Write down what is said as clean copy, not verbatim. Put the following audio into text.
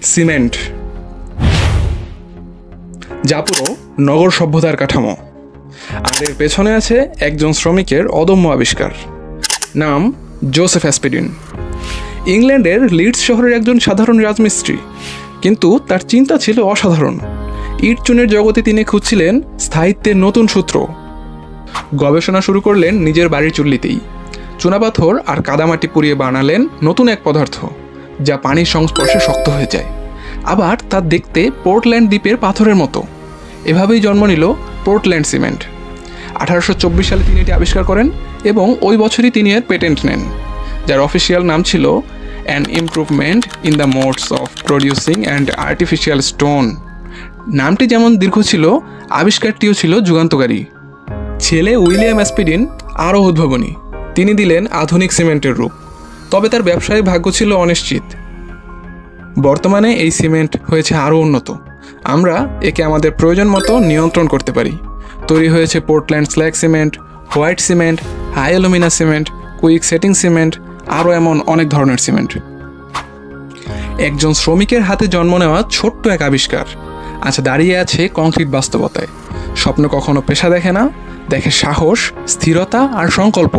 Cement, যা পুরো নগর সভ্যতার কাঠামো। আর এর পেছনে আছে একজন শ্রমিকের অদম্য আবিষ্কার, নাম জোসেফ অ্যাসপিডিন। ইংল্যান্ডের লিডস শহরের একজন সাধারণ রাজমিস্ত্রি, কিন্তু তার চিন্তা ছিল অসাধারণ। ইট চুনের জগতে তিনি খুঁজছিলেন স্থায়িত্বের নতুন সূত্র। গবেষণা শুরু করলেন নিজের বাড়ির চুল্লিতেই। চুনাপাথর আর কাদামাটি পুড়িয়ে বানালেন নতুন এক পদার্থ, যা পানির সংস্পর্শে শক্ত হয়ে যায়, আবার তা দেখতে পোর্টল্যান্ড দ্বীপের পাথরের মতো। এভাবেই জন্ম নিল পোর্টল্যান্ড সিমেন্ট। 1824 সালে তিনি এটি আবিষ্কার করেন এবং ওই বছরই তিনি এর পেটেন্ট নেন, যার অফিসিয়াল নাম ছিল an improvement in the modes of producing and artificial stone. নামটি যেমন দীর্ঘ ছিল, আবিষ্কারটিও ছিল যুগান্তকারী। ছেলে উইলিয়াম অ্যাসপিডিন আরও উদ্ভাবনী। তিনি দিলেন আধুনিক সিমেন্টের রূপ, তবে তার ব্যবসায়িক ভাগ্য ছিল অনিশ্চিত। বর্তমানে এই সিমেন্ট হয়েছে আরও উন্নত। আমরা একে আমাদের প্রয়োজন মতো নিয়ন্ত্রণ করতে পারি। তৈরি হয়েছে Portland slag cement, white cement, high alumina cement, quick setting cement, আরও এমন অনেক ধরনের সিমেন্ট। একজন শ্রমিকের হাতে জন্ম নেওয়া ছোট্ট এক আবিষ্কার আচ্ছা দাঁড়িয়ে আছে কংক্রিট বাস্তবতায়। স্বপ্ন কখনো পেশা দেখে না, দেখে সাহস, স্থিরতা আর সংকল্প।